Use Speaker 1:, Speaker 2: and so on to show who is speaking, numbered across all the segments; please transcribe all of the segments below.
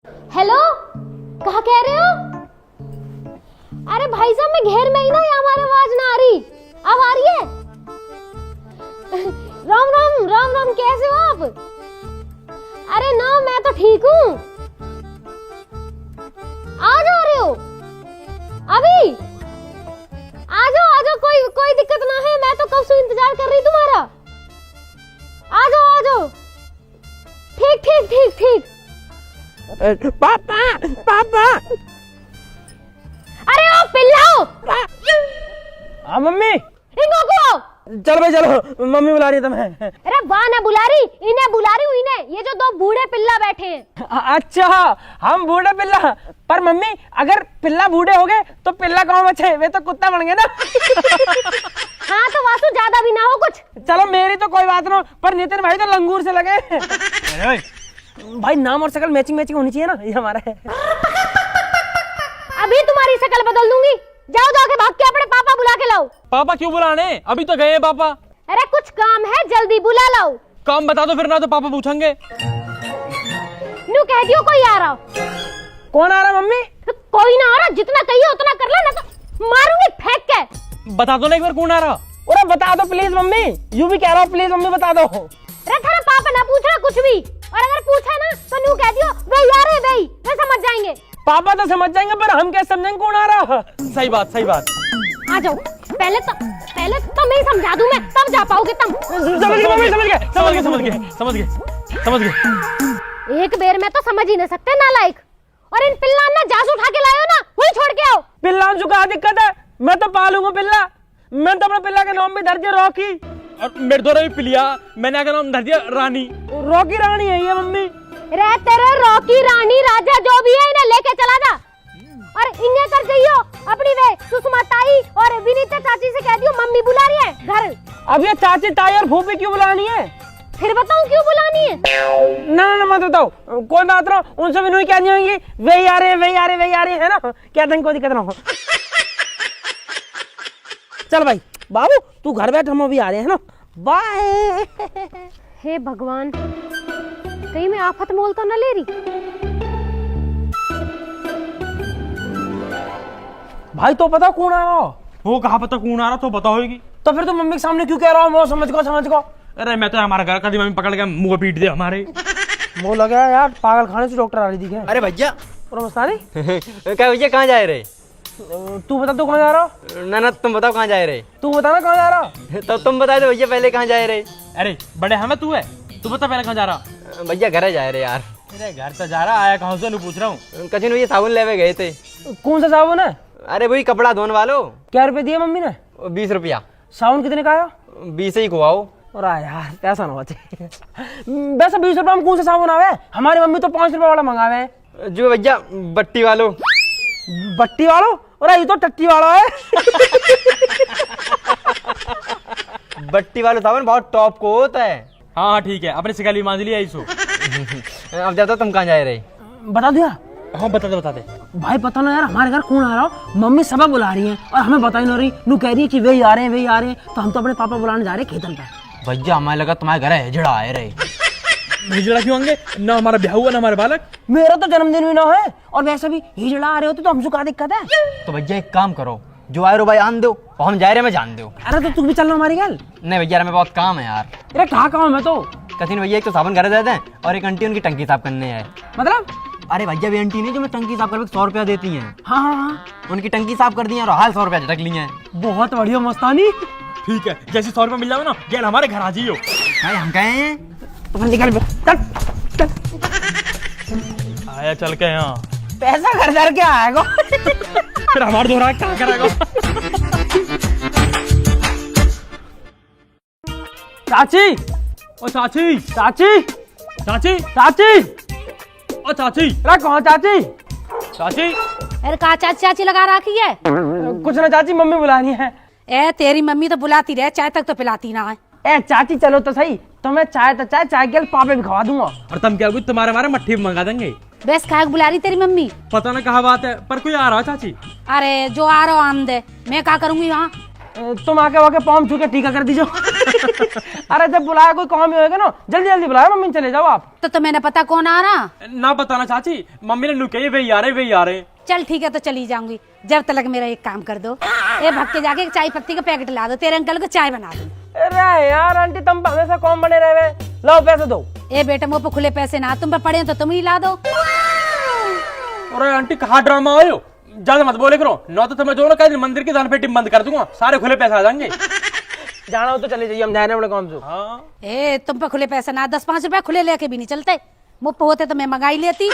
Speaker 1: Hello, कहा कह रहे हो? अरे भाई साहब मैं घेर में ही ना, या हमारी आवाज ना आ रही? अब आ रही है? राम राम राम राम, कैसे हो आप? अरे ना, मैं तो ठीक हूँ। आ जा रहे हो अभी? आ जाओ, कोई दिक्कत ना है, मैं तो कब से इंतजार कर रही तुम्हारा। आ जाओ। ठीक।
Speaker 2: पापा
Speaker 1: अरे ओ पिल्लाओ।
Speaker 2: हाँ मम्मी,
Speaker 1: इनको को
Speaker 2: चलो भाई चलो, मम्मी बुला रही है तुम्हें।
Speaker 1: अरे वाह ना बुला रही, इन्हें बुला रही हूँ, इन्हें। ये जो दो बूढ़े पिल्ला बैठे हैं।
Speaker 2: अच्छा, हम बूढ़े पिल्ला। पर मम्मी, अगर पिल्ला बूढ़े हो गए तो पिल्ला कौन बचे? वे तो कुत्ता बन गए ना।
Speaker 1: हाँ तो वासु ज्यादा भी ना हो कुछ।
Speaker 2: चलो मेरी तो कोई बात ना, पर नितिन भाई तो लंगूर से लगे। भाई नाम और शक्ल मैचिंग होनी चाहिए ना, ये हमारा है।
Speaker 1: अभी तुम्हारी शक्ल बदल दूंगी। जाके भाग के अपने पापा बुला के लाओ।
Speaker 3: पापा क्यों बुलाने? अभी तो गए पापा।
Speaker 1: अरे कुछ काम है, जल्दी बुला लाओ।
Speaker 3: काम बता दो फिर, ना तो पापा पूछेंगे।
Speaker 1: नू कह दियो कोई आ रहा।
Speaker 2: कौन आ रहा मम्मी?
Speaker 1: कोई ना आ रहा, जितना कहिए उतना कर लो, ना तो मारूंगी फेंक के।
Speaker 3: बता दो ना एक बार कौन आ रहा।
Speaker 2: अरे बता दो प्लीज मम्मी, यूं भी कह रहा हूँ, प्लीज मम्मी बता दो।
Speaker 1: अरे थारा पापा ना पूछ रहा कुछ भी, और अगर पूछा ना तो नू कह दियो वे यार है वे, वे समझ जाएंगे।
Speaker 2: पापा तो समझ जाएंगे, पर हम कैसे समझेंगे कौन आ रहा?
Speaker 3: सही बात।
Speaker 1: आ जाओ, पहले तो मैं समझा दूं, मैं तब जा पाओगे तुम।
Speaker 2: समझ गए मम्मी, समझ गए।
Speaker 1: एक बेर में तो समझ ही नहीं सकते नालायक। और इन पिल्ला ना जास उठा के लायो ना, वही छोड़ के आओ।
Speaker 2: पिल्ला जो का दिक्कत है, मैं तो पालूंगा पिल्ला। मैं तो अपने पिल्ला के नाम भी धर दिया रॉकी।
Speaker 3: और मेरे द्वारा भी पिलिया, मैंने क्या नाम धर दिया? रानी।
Speaker 2: रॉकी रानी है ये मम्मी।
Speaker 1: रे तेरे रॉकी रानी राजा जो भी है, इन्हें लेके चला जा। और इन्हें कर जाइयो अपनी वे सुषमा ताई और विनीता चाची से कह दियो मम्मी बुला रही है घर।
Speaker 2: अब ये चाची ताई और फूफी क्यों बुलानी है?
Speaker 1: फिर बताऊं क्यों बुलानी है?
Speaker 2: ना मत बताओ, कोई बात ना, उनसे भी नहीं कहनी होगी। वे आ रहे है ना, क्या कोई दिक्कत ना हो। चल भाई बाबू, तू घर बैठ, हम अभी आ रहे हैं ना। बाय।
Speaker 1: हे भगवान, कहीं मैं आफत मोल तो न ले रही।
Speaker 2: भाई तो पता कौन आ रहा?
Speaker 3: वो कहा पता कौन आ रहा, तो पता होगी।
Speaker 2: तो फिर तुम मम्मी के सामने क्यों कह रहा हो? समझ को।
Speaker 3: अरे मैं तो हमारा घर कभी मम्मी पकड़ के मुंह पीट दे हमारे।
Speaker 2: वो लगा यार, पागल खाने से डॉक्टर आ रही थी।
Speaker 4: अरे भैया क्या भैया, कहाँ जा रहे?
Speaker 2: तू बता, तू कहाँ जा रहा?
Speaker 4: ना तुम बताओ कहाँ जा रहे?
Speaker 2: तू बता ना कहाँ जा रहा?
Speaker 4: तो तुम बता दो भैया, पहले कहाँ जा रहे?
Speaker 3: अरे बड़े हमें तू है, तू बता पहले कहाँ जा रहा?
Speaker 4: भैया घर जा रहे यार।
Speaker 3: अरे घर तो जा रहा, आया कहाँ से पूछ रहा हूँ।
Speaker 4: कचिन भैया साबुन लेवे गए थे।
Speaker 2: कौन सा साबुन है?
Speaker 4: अरे वही कपड़ा धोने वालो।
Speaker 2: क्या रुपए दिए मम्मी ने?
Speaker 4: 20 रुपया।
Speaker 2: साबुन कितने का आया?
Speaker 4: 20 ही खुआओ।
Speaker 2: और यार पैसा ना बचे। वैसे 20 रुपए में कौन सा साबुन आवे? हमारी मम्मी तो 5 रुपए वाला मंगावे।
Speaker 4: जो भैया बट्टी वालो।
Speaker 2: बट्टी वालों? और ये तो टट्टी वाला है।
Speaker 4: बट्टी वाला साबुन बहुत टॉप को होता है।
Speaker 3: हाँ ठीक है, अपने शिकाली मान लिया इसो।
Speaker 4: अब जाता तुम कहाँ जा रहे?
Speaker 2: बता दिया?
Speaker 3: हाँ बता दे।
Speaker 2: भाई पता ना यार, हमारे घर कौन आ रहा हो? मम्मी सबा बुला रही है और हमें बता ही नहीं रही। नू कह रही है कि वे आ रहे हैं। तो हम तो अपने पापा बुलाने जा रहे हैं खेतन पे।
Speaker 4: भैया हमें लगा तुम्हारे घर हिजड़ा आए रहे।
Speaker 3: हिजड़ा क्यों होंगे? ना हमारा ब्याह हुआ ना हमारे बालक।
Speaker 2: मेरा तो जन्मदिन भी ना है, और वैसे भी हिजड़ा आ रहे होते तो हमसे क्या दिक्कत है?
Speaker 4: तो भैया एक काम करो, जो आए रो भाई आन दो और हम जा रहे हैं, मैं जान दो।
Speaker 2: अरे तो तू भी चलना हमारी गल।
Speaker 4: नहीं भैया हमें बहुत काम है यार।
Speaker 2: अरे कहाँ काम है तो?
Speaker 4: कथिन भैया एक तो साबुन घर दे दें और एक आंटी उनकी टंकी साफ करने है।
Speaker 2: मतलब?
Speaker 4: अरे भैया भी आंटी नहीं जो मैं टंकी साफ करके 100 रुपया देती हैं।
Speaker 2: हाँ,
Speaker 4: उनकी टंकी साफ कर दी है और हाल 100 रुपया झटक लिए हैं।
Speaker 2: बहुत बढ़िया मस्तानी।
Speaker 3: ठीक है, जैसे 100 रुपया मिल जाए ना, गेल हमारे घर आ जाइयो।
Speaker 4: भाई हम कहे हैं
Speaker 2: तो फिर निकल चल।
Speaker 3: आया चल के यहाँ
Speaker 2: पैसा घर के आएगा।
Speaker 3: फिर हमारे दोहरा क्या करेगा?
Speaker 2: चाची,
Speaker 3: ओ चाची,
Speaker 2: चाची,
Speaker 3: चाची,
Speaker 2: चाची,
Speaker 3: ओ चाची,
Speaker 2: अरे कहाँ चाची?
Speaker 3: चाची।
Speaker 1: अरे कहा चाची लगा रखी है?
Speaker 2: कुछ ना चाची, मम्मी बुलानी है।
Speaker 5: ए तेरी मम्मी तो बुलाती रहे, चाय तक तो पिलाती ना है।
Speaker 2: ए चाची चलो तो सही, तो मैं चाय के पापे भी खवा दूंगा।
Speaker 3: और तुम क्या तुम्हारे हमारे मट्ठी मंगा देंगे।
Speaker 5: बस काहे बुला रही तेरी मम्मी?
Speaker 3: पता ना कहा बात है, पर कोई आ रहा है चाची।
Speaker 5: अरे जो आ रहा आन दे, मैं क्या करूंगी यहाँ?
Speaker 2: तुम आके वाके पाँव छू के टीका कर दीजिए। अरे जब बुलाया कोई काम ही होगा ना, जल्दी जल्दी बुलाया मम्मी, चले जाओ आप।
Speaker 5: तो मैंने पता कौन आ रहा।
Speaker 3: ना बताना चाची, मम्मी ने नु कही वही आ रहे।
Speaker 5: चल ठीक है तो चली जाऊंगी, जब तक मेरा एक काम कर दो, ए भग के जाके एक चाय पत्ती का पैकेट ला दो, तेरे अंकल को चाय बना दो।
Speaker 2: अरे यार आंटी तुम पे हमेशा कौन बने रहे, लाओ पैसे दो।
Speaker 5: ए बेटा मुँह पे खुले पैसे ना, तुम पे पड़े तो तुम ही ला दो।
Speaker 3: अरे आंटी कहाँ ड्रामा आयो, ज्यादा मत बोले करो, न तो तुम्हें जो ना कहीं मंदिर की दान पेटी बंद कर दूंगा, सारे खुले पैसे आ जाएंगे।
Speaker 2: जाना हो तो चले जाइए, हम जा रहे हैं अपने काम से।
Speaker 3: हाँ
Speaker 5: ए तुम पे खुले पैसे ना, 10-5 रुपए खुले लेके भी नहीं चलते, मुँह पे होते तो मैं मंगाई लेती।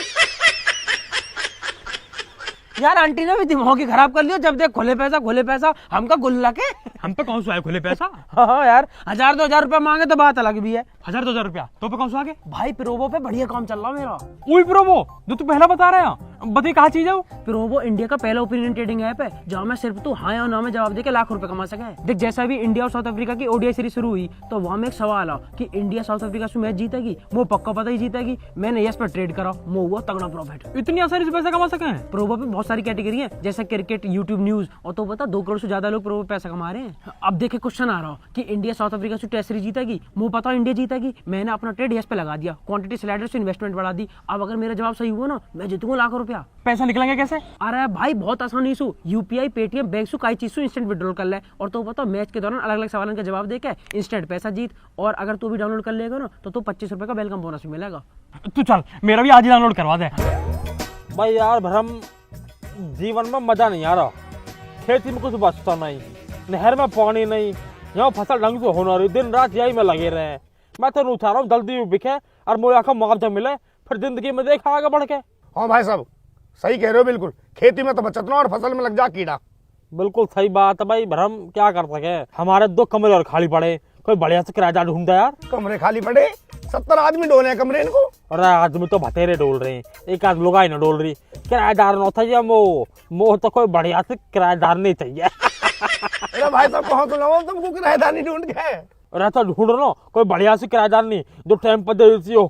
Speaker 2: यार आंटी ने भी दिमाग ही खराब कर लिया, जब देख खुले पैसा हमका गुल्ला के।
Speaker 3: हम पे कौन सा है खुले पैसा?
Speaker 2: हाँ यार 1000-2000 रुपए मांगे तो बात अलग भी है।
Speaker 3: 1000-2000 रुपया तो पे कौन सा आगे?
Speaker 2: भाई प्रोवो पे बढ़िया काम चल रहा मेरा।
Speaker 3: वही प्रोमो जो तू पहला बता रहा है, बताइए कहाँ चीज है वो?
Speaker 2: प्रोवो इंडिया का पहला ओपिनियन ट्रेडिंग ऐप है, जहाँ में सिर्फ तू हाँ या ना में जवाब देके लाख रुपए कमा सके। देख जैसा भी इंडिया और साउथ अफ्रीका की ओडीआई सीरीज शुरू हुई, तो वहाँ में एक सवाल आ कि इंडिया साउथ अफ्रीका से मैच जीतेगी, वो पक्का पता ही जीतेगी। मैंने यस पर ट्रेड करा, वो हुआ तगड़ा प्रॉफिट।
Speaker 3: इतनी आसानी से पैसा कमा सके हैं?
Speaker 2: प्रोवो पे बहुत सारी कैटेगरी है, जैसे क्रिकेट, यूट्यूब, न्यूज, और तो पता 2 करोड़ से ज्यादा लोग प्रोवो पैसा कमा रहे हैं। अब देखे क्वेश्चन आ रहा कि इंडिया साउथ अफ्रीका से टेस्ट सीरीज जीतेगी, मुझे पता इंडिया जीतेगी, मैंने अपना ट्रेड यस पे लगा दिया, क्वांटिटी स्लाइडर से इन्वेस्टमेंट बढ़ा दी। अब अगर मेरा जवाब सही हुआ ना, मैं जीतूंगा लाख रुपया।
Speaker 3: पैसा निकलेंगे कैसे?
Speaker 2: अरे भाई बहुत आसानी से यूपीआई, पेटीएम, बैंक से कई चीज से इंस्टेंट विड्रॉल कर ले, और तो पता मैच के दौरान अलग अलग सवालों का जवाब देके इंस्टेंट पैसा जीत। और अगर तू भी डाउनलोड कर लेगा ना, तो 25 रुपए का वेलकम बोनस भी मिलेगा।
Speaker 3: तू चल मेरा भी आज ही डाउनलोड करवा दे।
Speaker 6: भाई यार भरम, जीवन में मजा नहीं आ रहा, खेती में कुछ बचता नहीं, नहर में पानी नहीं, यहाँ फसल ढंग से होना रही, दिन रात यही में लगे रहे। मैं तो चाह रहा हूँ जल्दी बिके और मुझे का मुआवजा मिले, फिर जिंदगी में देखा आगे बढ़ के।
Speaker 7: हाँ भाई साहब सही कह रहे हो, बिल्कुल खेती में तो बचत ना और फसल में लग जा कीड़ा।
Speaker 6: बिल्कुल सही बात है भाई भरम, क्या कर सके, हमारे 2 कमरे और खाली पड़े, कोई बढ़िया से किराएदार ढूंढता यार।
Speaker 7: कमरे खाली पड़े, 70 आदमी डोले हैं कमरे इनको।
Speaker 6: अरे आदमी तो बतेरे डोल रहे हैं, एक आध लुगाई न डोल रही, किराएदार न चाहिए, मोह तो कोई बढ़िया से किराएदार नहीं चाहिए।
Speaker 7: अरे भाई साहब कहाँ तो लाओ तुमको किराएदार नहीं ढूंढ के।
Speaker 6: अरे तो ढूंढ रहा कोई बढ़िया से किराएदार नहीं, जो टाइम पर दे देती हो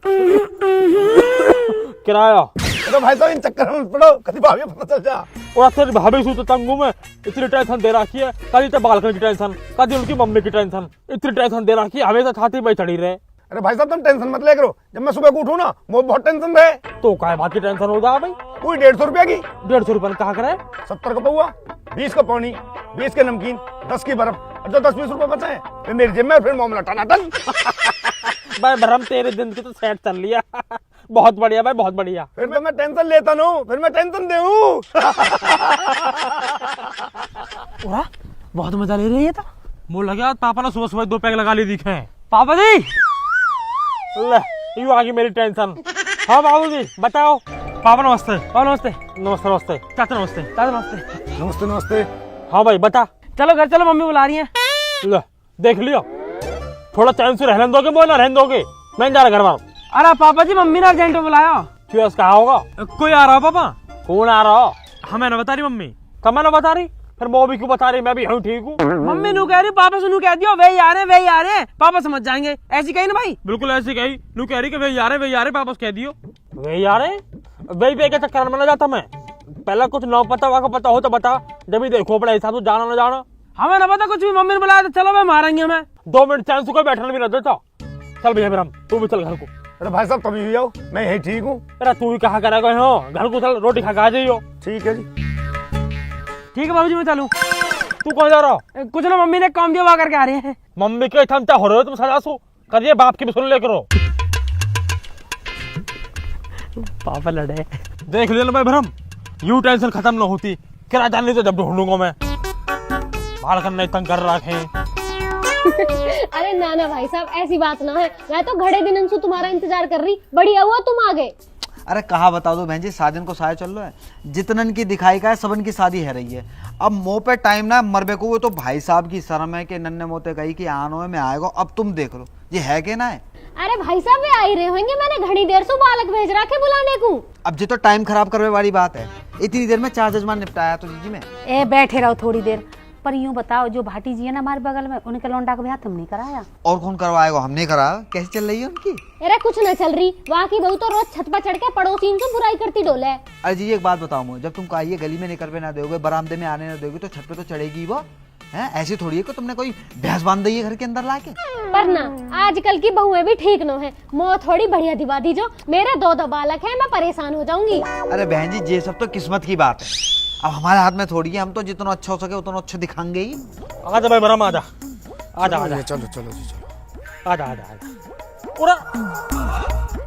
Speaker 6: किराया।
Speaker 7: अरे भाई साहब इन चक्कर में मत पड़ो, कभी भाभी पता चल जा।
Speaker 6: और तेरी भाभी सू तो तंगू में इतनी टेंशन दे रखी है, कभी तो बालकनी की टेंशन, कभी उनकी मम्मी की टेंशन, इतनी टेंशन दे रखी है, हमेशा छाती में चढ़ी रहे।
Speaker 7: अरे भाई साहब तुम टेंशन मत ले करो, जब मैं सुबह को उठूं ना वो बहुत टेंशन रहे।
Speaker 6: तो काय बात की टेंशन हो जा भाई?
Speaker 7: कोई 150 रुपया की,
Speaker 6: 150 रुपये कहा करे?
Speaker 7: 70 का पौआ, 20 का पानी, 20 के नमकीन, 10 की बर्फ, और जो 10-20 रुपए बचे हैं फिर मेरी जेब में, फिर मामला टनाटन।
Speaker 6: भाई भरम तेरे दिन की तो सेट चल लिया। बहुत बढ़िया भाई, बहुत बढ़िया।
Speaker 7: फिर तो मैं टेंशन लेता हूँ, फिर मैं टेंशन देऊँ।
Speaker 2: बहुत मजा ले रही है। तो
Speaker 3: मुझे लगा पापा ने सुबह सुबह 2 पैक लगा लिए दिखे।
Speaker 2: पापा जी
Speaker 6: ले यू आ गई मेरी टेंशन। हाँ बाबू जी बताओ।
Speaker 3: पापा नमस्ते।
Speaker 2: पापा नमस्ते।
Speaker 6: नमस्ते नमस्ते।
Speaker 3: चाचा नमस्ते।
Speaker 2: दादा नमस्ते।
Speaker 7: नमस्ते नमस्ते।
Speaker 6: हाँ भाई बता।
Speaker 2: चलो घर चलो, मम्मी बुला रही है।
Speaker 6: ले देख लियो, थोड़ा चैन से रहने दोगे, बोल ना रहने दोगे, मैं जा रहा घर बार।
Speaker 2: अरे पापा जी मम्मी ने अर्जेंट में बुलाया।
Speaker 6: क्यों कहा होगा?
Speaker 3: कोई आ रहा हो पापा?
Speaker 6: कौन आ रहा?
Speaker 3: हमें ना बता रही मम्मी।
Speaker 6: कब ना बता रही, फिर वो भी क्यों बता रही? मैं भी हूँ ठीक हूँ।
Speaker 2: मम्मी नू कह रही, पापा से नू कह दियो वही आ रहे हैं, पापा समझ जाएंगे। ऐसी कही ना भाई?
Speaker 3: बिल्कुल ऐसी कही, नू कह रही कि वही आ रहे पापा से कह दियो।
Speaker 6: वे यार वही पे के चक्कर में ना जाता मैं, पहले कुछ ना पता वाका पता हो तो बता, जब भी देखो अपने हिसाब से जाना ना जाना।
Speaker 2: हमें ना पता कुछ भी, मम्मी ने बुलाया तो चलो मैं मारेंगे हमें।
Speaker 6: 2 मिनट चैन से कोई बैठने भी ना देता। चल भैया मेरा, तू भी चल घर को।
Speaker 7: अरे भाई साहब कभी भी आओ, मैं यही ठीक हूँ।
Speaker 6: अरे तू भी कहा करेगा हो, घर को चल, रोटी खा के आ जाइयो।
Speaker 7: ठीक है जी।
Speaker 2: ठीक है बाबूजी मैं चलूं।
Speaker 6: तू कहाँ जा रहा?
Speaker 2: कुछ ना, मम्मी ने काम दिया वहाँ करके आ रहे हैं।
Speaker 6: मम्मी के थमता हो रहे हो तुम सजा सो करिए, बाप की भी सुन ले करो।
Speaker 2: पापा लड़े।
Speaker 6: देख ले भाई भरम, यू टेंशन खत्म न होती, किराया नहीं तो जब ढूंढूंगा मैं, बाल करने तंग कर रखे।
Speaker 1: अरे ना भाई साहब ऐसी बात ना है, मैं तो घड़े दिन से तुम्हारा इंतजार कर रही, बढ़िया हुआ तुम आ गए।
Speaker 8: अरे कहा बता दो बहन जी, शादी को साया चल रहा है, जितनन की दिखाई का है सबन की शादी है रही है। अब मोह पे टाइम ना मरबे को, वो तो भाई साहब की शर्म है कि नन्ने मोते कही कि आनो में आएगा। अब तुम देख लो ये है कि ना है।
Speaker 1: अरे भाई साहब वे आ ही रहे होंगे, मैंने घड़ी देर से बालक भेज रखे बुलाने को।
Speaker 8: अब जो तो टाइम खराब करने वाली बात है, इतनी देर में 4 जजमान निपटाया तो जी में।
Speaker 5: ए बैठे रहो थोड़ी देर, पर यूं बताओ जो भाटी जी है ना हमारे बगल में, उनके लौंडा का ब्याह तुमने कराया?
Speaker 8: और कौन करवाएगा, हमने कराया। कैसे चल रही है उनकी?
Speaker 1: अरे कुछ न चल रही, वहाँ की बहू तो रोज छत पर चढ़ के पड़ोसी से बुराई करती डोले।
Speaker 8: अरे जी एक बात बताओ मुझे, जब तुम कहिए गली में निकल पे ना दोगे, बरामदे में आने ना दोगे, तो छत पे तो चढ़ेगी वो। हैं? ऐसी थोड़ी है कि तुमने कोई भैंस बांध दी है घर के अंदर लाके।
Speaker 1: पर ना आजकल की बहुएं भी ठीक न है, मोह थोड़ी बढ़िया दिवा दी जो। मेरे 2 बालक हैं, मैं परेशान हो जाऊंगी।
Speaker 8: अरे बहन जी, ये सब तो किस्मत की बात है, अब हमारे हाथ में थोड़ी है। हम तो जितना अच्छा हो सके उतना अच्छा दिखाएंगे ही।
Speaker 6: आजा भाई भरम, आजा आजा आजा,
Speaker 7: चलो चलो जी चलो।
Speaker 6: आजा आजा आजा। पूरा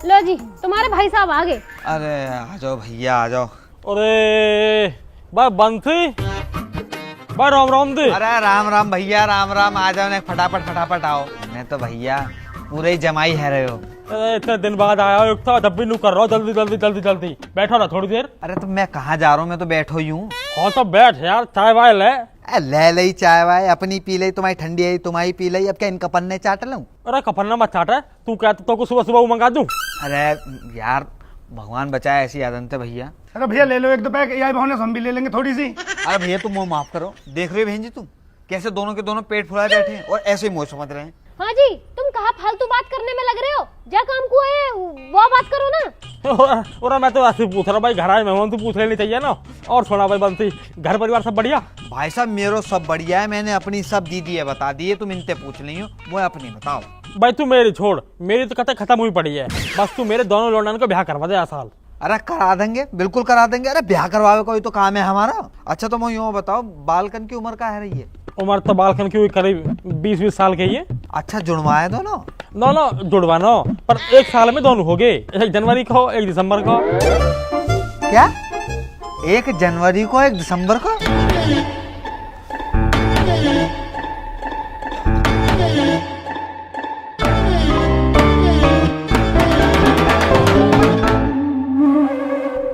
Speaker 1: लो जी, तुम्हारे भाई साहब आ गए।
Speaker 8: अरे आ जाओ भैया, आ जाओ।
Speaker 6: अरे भाई बंसी, भाई राम राम दे।
Speaker 8: अरे राम राम भैया, राम राम। आ जाओ ना, फटाफट फटाफट आओ। मैं तो भैया पूरे ही जमाई है रहे हो।
Speaker 6: अरे इतने दिन बाद आया हो, एक था जब भी नू कर रहा हूँ, जल्दी जल्दी जल्दी जल्दी बैठो ना थोड़ी देर।
Speaker 8: अरे तो मैं कहाँ जा रहा हूँ, मैं तो बैठो ही हूँ।
Speaker 6: हाँ तो बैठ यार, चाय वाय ले।
Speaker 8: ले लई चाय वाय, अपनी पी लई, तुम्हारी ठंडी आई तुम्हारी पी लई, अब क्या इनका पन्ने चाट लूं?
Speaker 6: अरे कपन्ना मत चाट, तू कहता तो को सुबह सुबह मंगा दूं।
Speaker 8: अरे यार भगवान बचाए, ऐसी आदत है भैया।
Speaker 7: अरे भैया ले लो 1-2 पैक, यही बहाने से हम भी ले लेंगे थोड़ी सी।
Speaker 8: अरे भैया तुम मुँह माफ करो, देख रहे हो बहन जी तुम कैसे दोनों के दोनों पेट फुलाए बैठे हैं और ऐसे ही मुँह समझ रहे हैं।
Speaker 1: हाँ जी, तुम कहाँ फालतू बात करने में लग रहे हो? जा काम को है वो बात करो ना।
Speaker 6: और मैं तो ऐसे पूछ रहा भाई, घर आए मेहमान तो पूछ लेनी चाहिए ना। और सुना भाई बंसी, घर परिवार सब बढ़िया?
Speaker 8: भाई साहब मेरो सब बढ़िया है, मैंने अपनी सब दीदी है बता दी है, तुम इनसे पूछ ली हो, वो अपनी बताओ।
Speaker 6: भाई तू मेरी छोड़, मेरी तो कथा खत्म हुई पड़ी है, बस तू मेरे दोनों लौंडन को ब्याह करवा दे साल।
Speaker 8: अरे करा देंगे, बिल्कुल करा देंगे। अरे ब्याह करवावे कोई तो काम है हमारा। अच्छा तो मैं यूँ बताओ, बालकन की उम्र क्या है रही है?
Speaker 6: उम्र तो बालकन की हुई करीब 20-20 साल की है।
Speaker 8: अच्छा जुड़वाए दोनों?
Speaker 6: दोनों जुड़वानो, पर 1 साल में दोनों हो गए, 1 जनवरी को 1 दिसंबर को।
Speaker 8: क्या 1 जनवरी को 1 दिसंबर को?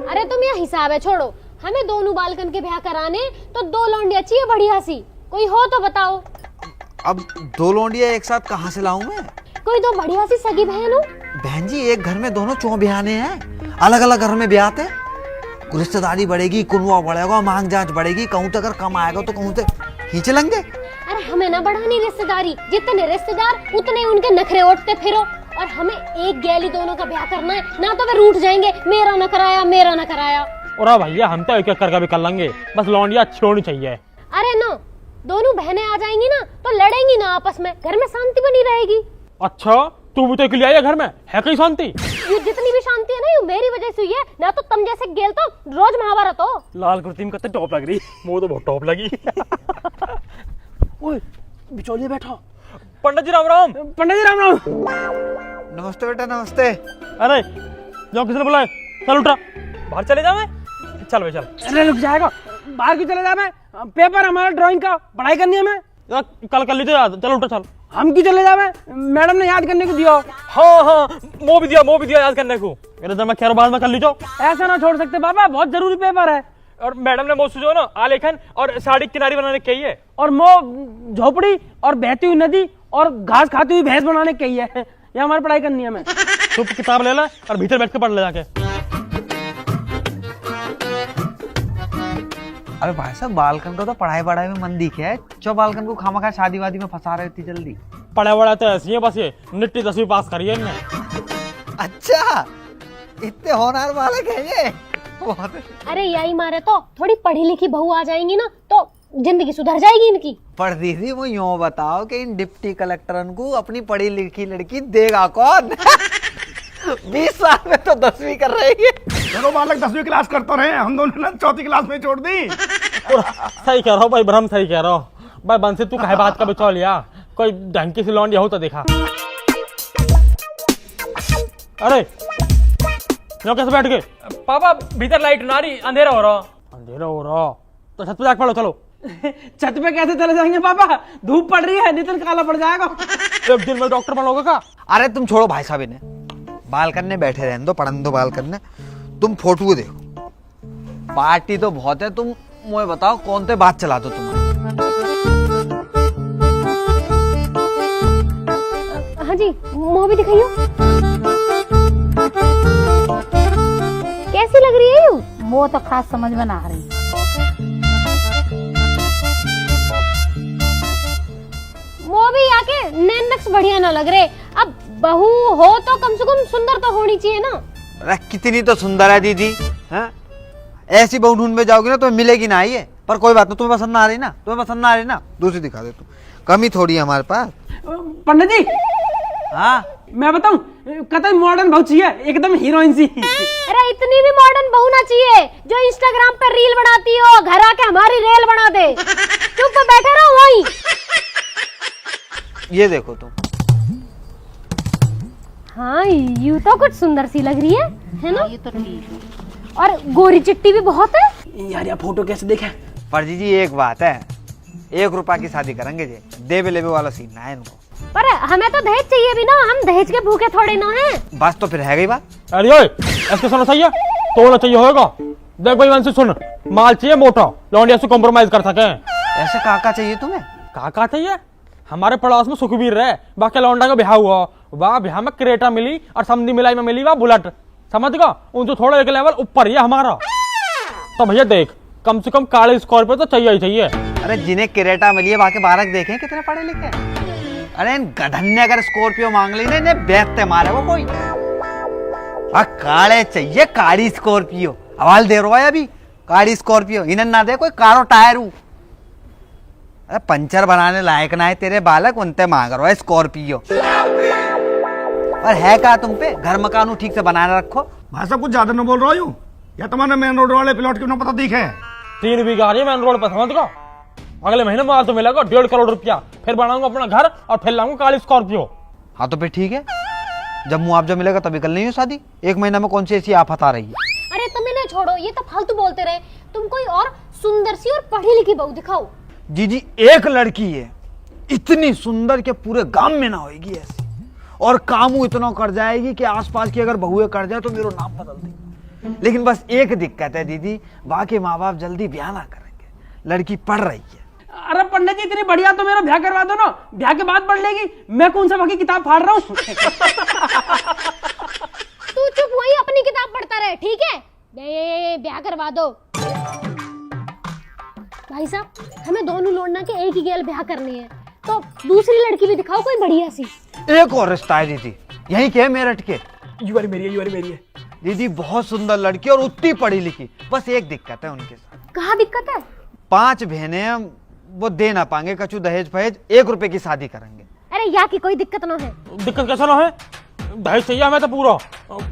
Speaker 1: अरे तुम यह हिसाब है छोड़ो, हमें दोनों बालकन के ब्याह कराने तो 2 लौंडिया चाहिए बढ़िया सी, कोई हो तो बताओ।
Speaker 8: अब 2 लौंडिया एक साथ कहाँ से लाऊं मैं?
Speaker 1: कोई 2 बढ़िया सी सगी बहन हो।
Speaker 8: बहन जी एक घर में दोनों चौ ब्याहने हैं, अलग अलग घर में ब्याहते, रिश्तेदारी बढ़ेगी, कुनवा बढ़ेगा, मांग जांच बढ़ेगी, कहूँ तो अगर कम आएगा तो कहूँ तो खींच लेंगे।
Speaker 1: अरे हमें ना बढ़ानी रिश्तेदारी, जितने रिश्तेदार उतने उनके नखरे उठते फिरो, और हमें एक गैली दोनों का ब्याह करना है, ना तो वे रूठ जाएंगे, मेरा न कराया मेरा न कराया।
Speaker 6: और भैया हम तो एक करके भी कर लेंगे, बस लौंडिया अच्छी होनी चाहिए।
Speaker 1: अरे ना, दोनों बहनें आ जाएंगी ना तो लड़ेंगी ना आपस में, घर में शांति बनी रहेगी।
Speaker 6: अच्छा तू भी तो अकेली आई है घर में, है कहीं शांति?
Speaker 1: ये जितनी भी शांति है ना, ये मेरी वजह से हुई है, ना तो तुम जैसे गेल तो रोज महाभारत हो।
Speaker 6: लाल कुर्ती में कितने टॉप लग रही, वो तो बहुत टॉप लगी।
Speaker 2: ओए बिचौलिया बैठा।
Speaker 6: पंडित जी राम राम।
Speaker 2: पंडित जी राम राम।
Speaker 8: नमस्ते बेटा नमस्ते।
Speaker 6: अरे जाओ, किसने बुलाया? चल उठा, बाहर चले जाओ। चल भाई चल।
Speaker 2: अरे रुक जाएगा, बाहर क्यों चले जाए? पेपर हमारा ड्राइंग का, पढ़ाई करनी है हमें।
Speaker 6: कल कर लीजिए याद, चल उठा चल।
Speaker 2: हम क्यों चले जाए? मैडम ने याद करने को दिया।
Speaker 6: हाँ हाँ वो भी दिया याद करने को। मेरे जब मैं कह रहा बाद में कर लीजिए।
Speaker 2: ऐसा ना छोड़ सकते बाबा, बहुत जरूरी पेपर है।
Speaker 6: और मैडम ने मुझसे जो ना आलेखन और साड़ी किनारी बनाने की है,
Speaker 2: और मो झोपड़ी और बहती हुई नदी और घास खाती हुई भैंस बनाने की है। ये हमारी पढ़ाई करनी है हमें।
Speaker 6: तो किताब ले ला और भीतर बैठ के पढ़ ले जाके।
Speaker 8: अरे भाई साहब बालकन को तो पढ़ाई में मन दिखे है, चो बालकन को खामखा शादी वादी में फंसा रहे इतनी जल्दी।
Speaker 6: पढ़ा वड़ा तो ऐसी है, बस ये निट्टी 10वीं पास करिए इनने।
Speaker 8: अच्छा इतने होनहार बालक है ये।
Speaker 1: अरे यही मारे तो थोड़ी पढ़ी लिखी बहू आ जाएंगी ना तो जिंदगी सुधर जाएगी इनकी।
Speaker 8: पर दीदी वो यूँ बताओ कि इन डिप्टी कलेक्टरन को अपनी पढ़ी लिखी लड़की देगा कौन? 20 साल में तो 10वीं कर रही है।
Speaker 7: चलो बालक 10वीं क्लास करते रहे, हम दोनों ने 4th क्लास में छोड़ दी।
Speaker 6: सही कह रहा हूँ भाई ब्रह्म, सही कह रहा हूँ भाई। बंसी तू कहे बात का बचा लिया, कोई ढंग की सी लौंडिया हो तो देखा। अरे यो कैसे बैठ गए? पापा भीतर लाइट ना रही, अंधेरा हो रहा तो छत पे जाके पढ़ो। चलो।
Speaker 2: छत पे कैसे चले जाएंगे पापा, धूप पड़ रही है, नितिन काला पड़ जाएगा।
Speaker 6: एक दिन में डॉक्टर बनोगे का?
Speaker 8: अरे तुम छोड़ो भाई साहब, इन्हें बालकन में बैठे रहने दो, पढ़ने दो बालकन में। तुम फोटो देखो, पार्टी तो बहुत है, तुम मुझे बताओ कौन से बात चला दो तुम्हारी।
Speaker 1: हाँ जी मुँह भी दिखाइयो, कैसी लग रही है यू?
Speaker 5: वो तो खास समझ में ना आ रही।
Speaker 1: वो भी आके नैन नक्श बढ़िया ना लग रहे। अब बहू हो तो कम से कम सुंदर तो होनी चाहिए ना।
Speaker 8: अरे कितनी तो सुंदर है दीदी, हैं? ऐसी बहू ढूंढ में जाओगी ना तो मिलेगी ना ये। पर कोई बात नहीं, तुम्हें पसंद ना आ रही ना, तुम्हें पसंद ना आ रही ना, दूसरी दिखा दे तू, कमी थोड़ी है हमारे पास।
Speaker 2: पंडित जी
Speaker 8: हाँ
Speaker 2: मैं बताऊं, कतई मॉडर्न बहुत चाहिए, एकदम हीरोइन सी।
Speaker 1: अरे इतनी भी मॉडर्न बहू ना चाहिए जो इंस्टाग्राम पर रील बनाती हो, घर आके हमारी रेल बना दे। चुप बैठे रहो वहीं।
Speaker 8: ये देखो तुम।
Speaker 1: हाँ यू तो कुछ सुंदर सी लग रही है ना?
Speaker 5: ये तो ठीक है।
Speaker 1: और गोरी चिट्टी भी बहुत है।
Speaker 2: यार ये फोटो कैसे देखे?
Speaker 8: पर जी एक बात है, 1 रुपया की शादी करेंगे जी, देवे लेवे वाला सीन ना है इनको।
Speaker 1: पर हमें तो दहेज चाहिए भी ना, हम दहेज के भूखे थोड़े ना हैं।
Speaker 8: बस तो फिर है गई बात।
Speaker 6: अरे ओए ऐसे सुनो सही है, तोड़ना चाहिए होगा। देख भाई वंशी सुन, माल चाहिए मोटा, लौंडिया से कॉम्प्रोमाइज कर सके।
Speaker 8: ऐसे काका चाहिए तुम्हें?
Speaker 6: काका चाहिए? हमारे पड़ोस में सुखबीर रहे, बाकी लौंडा का ब्याह हुआ, वाह ब्याह में क्रेटा मिली और समधी मिलाई में मिली वाह बुलेट, समझ गया? उनसे थोड़ा एक लेवल ऊपर ही है हमारा। तो भैया देख, कम से कम काले स्कॉर्पियो तो चाहिए ही चाहिए।
Speaker 8: अरे जिन्हें क्रेटा मिली है बाकी बारक देखे कितने पढ़े लिखे। अरे इन गधन ने अगर स्कॉर्पियो मांग ली ना, इन्हें बेचते मारे वो कोई। काले चाहिए, काली स्कॉर्पियो। हवाल दे रहा है अभी, काली स्कॉर्पियो। इन्हें ना दे कोई कारो टायर। अरे पंचर बनाने लायक ना है तेरे बालक, उनते मांग रहा है स्कॉर्पियो। और है क्या तुम पे? घर मकान ठीक से बनाने रखो।
Speaker 7: भाई साहब कुछ ज्यादा न बोल रहा हूँ, या तुम्हारे मेन रोड वाले प्लॉट क्यों ना पता दिखे?
Speaker 6: 3 बीघा आ रही है मेन रोड पर, समझ गया? अगले महीने माल तो मिलेगा 1.5 करोड़ रुपया, फिर बनाऊंगा अपना घर और फिर लाऊंगा काली स्कॉर्पियो।
Speaker 8: हाँ तो फिर ठीक है, जब मुआवजा मिलेगा तभी कर लेंगे शादी। 1 महीना में कौन सी ऐसी आफत आ रही है?
Speaker 1: अरे तुम इन्हें छोड़ो, ये तो फालतू बोलते रहे। तुम कोई और सुंदर सी और पढ़ी लिखी बहू दिखाओ।
Speaker 8: जी एक लड़की है इतनी सुंदर के पूरे गांव में ना होगी ऐसी, और कामू इतना कर जाएगी कि आसपास की अगर बहुएं कर जाए तो मेरा नाम बदल देगी। लेकिन बस एक दिक्कत है दीदी, बाकी माँ बाप जल्दी ब्याह ना करेंगे, लड़की पढ़ रही है।
Speaker 2: अरे पंडित जी इतनी बढ़िया तो मेरा ब्याह करवा दो ना, ब्याह के बाद पढ़ लेगी। मैं कौन सा बाकी किताब फाड़ रहा हूँ।
Speaker 1: तू चुप वहीं अपनी किताब पढ़ता रहे, ठीक है? ब्याह करवा दो। भाई साहब हमें दोनों लौंडा के एक ही गेल ब्याह करनी है, तो दूसरी लड़की भी दिखाओ कोई बढ़िया सी।
Speaker 8: एक और रिश्ता है दीदी, यहीं के मेरठ के।
Speaker 2: यू वाली मेरी है, यू वाली मेरी है।
Speaker 8: दीदी बहुत सुंदर लड़की और उतनी पढ़ी लिखी, बस एक दिक्कत है उनके साथ।
Speaker 1: कहाँ दिक्कत है?
Speaker 8: 5 बहनें हैं, वो दे ना पाएंगे कछु दहेज फहेज, 1 रुपए की शादी करेंगे।
Speaker 1: अरे यहाँ की कोई दिक्कत ना है।
Speaker 6: दिक्कत कैसा ना है? दहेज चाहिए हमें तो पूरा,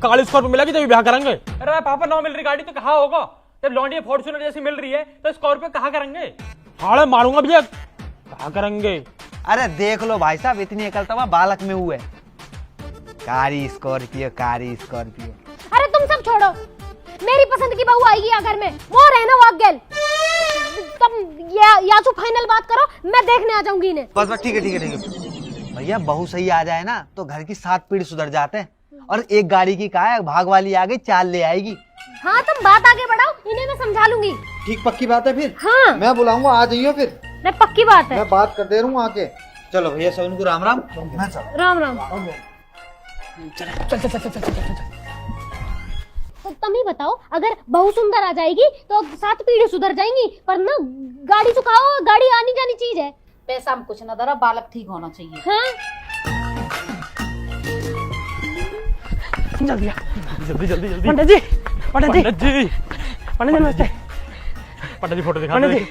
Speaker 6: काली स्कॉर्पियो मिलेगी तभी ब्याह करेंगे। अरे पापा 9 मिल रही गाड़ी तो कहाँ होगा? जब लॉन्डी फॉर्च्यूनर जैसी मिल रही है तो स्कॉर्पियो कहाँ करेंगे? हाड़े मारूंगा भैया, कहाँ करेंगे?
Speaker 8: अरे देख लो भाई साहब, इतनी अकलतवा बालक में हुए। कारी स्कॉर्पियो, कारी स्कॉर्पियो।
Speaker 1: अरे तुम सब छोड़ो, मेरी पसंद की बहू आएगी अगर में वो रहना वाक गेल। तुम या तो फाइनल बात करो, मैं देखने आ जाऊंगी इन्हें।
Speaker 8: बस ठीक है ठीक है ठीक है भैया, बहू सही आ जाए ना तो घर की 7 पीढ़ी सुधर जाते हैं। और एक गाड़ी की का है, भाग वाली आ गई, 4 ले आएगी।
Speaker 1: हाँ तुम बात आगे बढ़ाओ, इन्हें मैं समझा लूंगी।
Speaker 8: ठीक पक्की बात है फिर?
Speaker 1: हाँ
Speaker 8: मैं बुलाऊंगा, आ जाइयो फिर।
Speaker 1: मैं पक्की बात है।
Speaker 8: मैं बात कर दे रहा हूँ आके। चलो भैया सब उनको राम राम। मैं चल।
Speaker 1: राम राम। तो तुम ही बताओ, अगर बहू सुंदर आ जाएगी तो 7 पीढ़ी सुधर जाएंगी, पर ना गाड़ी चुकाओ, गाड़ी आनी जानी चीज है।
Speaker 5: पैसा हम कुछ ना दरा, बालक ठीक होना चाहिए।
Speaker 1: हाँ
Speaker 2: जल्दी
Speaker 6: जल्दी जल्दी जल्दी।
Speaker 2: पंडित जी, पंडित जी,
Speaker 6: पंडित जी,
Speaker 2: पंडित जी नमस्ते।
Speaker 6: पंडित जी फोटो दिखा
Speaker 2: पंडित
Speaker 6: दो।
Speaker 2: जी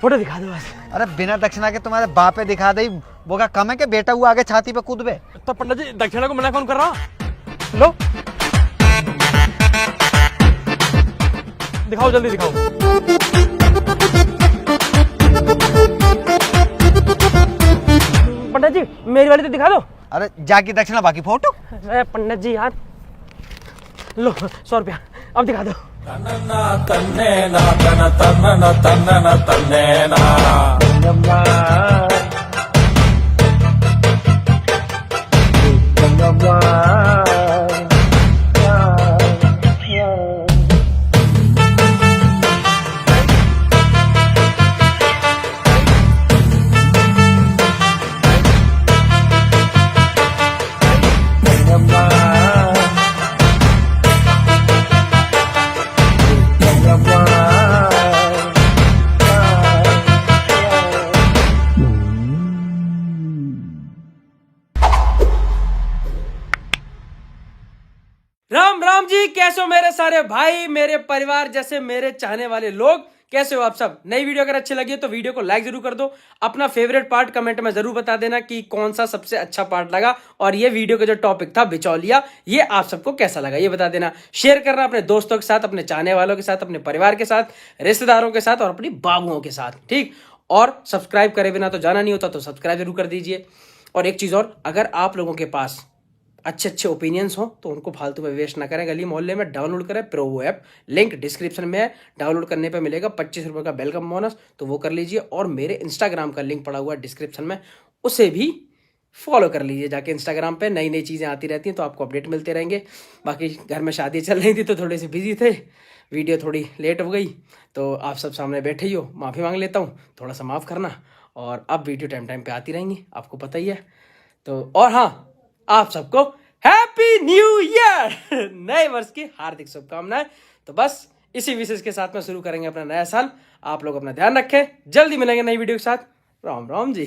Speaker 2: फोटो दिखा दो बस।
Speaker 8: अरे बिना दक्षिणा के तुम्हारे बापे दिखा दे, वो क्या कम है कि बेटा हुआ आगे छाती पे कूदबे?
Speaker 6: तो पंडित जी दक्षिणा को मना कौन कर रहा? लो दिखाओ, जल्दी दिखाओ।
Speaker 2: पंडित जी मेरी वाली तो दिखा दो।
Speaker 8: अरे जाके दक्षिणा बाकी फोटो।
Speaker 2: अरे पंडित जी यार, लो 100 रुपया, अब दिखा दो। कैसे हो मेरे सारे भाई, मेरे परिवार जैसे मेरे चाहने वाले लोग, कैसे हो आप सब। नई वीडियो अगर अच्छी लगी है तो वीडियो को लाइक जरूर कर दो। अपना फेवरेट पार्ट कमेंट में जरूर बता देना कि कौन सा सबसे अच्छा पार्ट लगा, और ये वीडियो का जो टॉपिक था बिचौलिया, ये आप सबको कैसा लगा ये बता देना। शेयर करना अपने दोस्तों के साथ, अपने चाहने वालों के साथ, अपने परिवार के साथ, रिश्तेदारों के साथ और अपनी बाबुओं के साथ, ठीक। और सब्सक्राइब करे बिना तो जाना नहीं होता, तो सब्सक्राइब जरूर कर दीजिए। और एक चीज और, अगर आप लोगों के पास अच्छे अच्छे ओपिनियंस हो तो उनको फालतू में वेस्ट ना करें, गली मोहल्ले में डाउनलोड करें प्रोवो ऐप, लिंक डिस्क्रिप्शन में है। डाउनलोड करने पे मिलेगा 25 रुपए का वेलकम बोनस, तो वो कर लीजिए। और मेरे इंस्टाग्राम का लिंक पड़ा हुआ है डिस्क्रिप्शन में, उसे भी फॉलो कर लीजिए जाके। इंस्टाग्राम पे नई नई चीज़ें आती रहती हैं तो आपको अपडेट मिलते रहेंगे। बाकी घर में शादी चल रही थी तो थोड़े से बिजी थे, वीडियो थोड़ी लेट हो गई, तो आप सब सामने बैठे ही हो, माफ़ी मांग लेता हूँ, थोड़ा सा माफ़ करना। और अब वीडियो टाइम टाइम पे आती रहेंगी, आपको पता ही है। तो और हाँ, आप सबको हैप्पी न्यू ईयर, नए वर्ष की हार्दिक शुभकामनाएं। तो बस इसी विशेष के साथ में शुरू करेंगे अपना नया साल। आप लोग अपना ध्यान रखें, जल्दी मिलेंगे नई वीडियो के साथ। राम राम जी।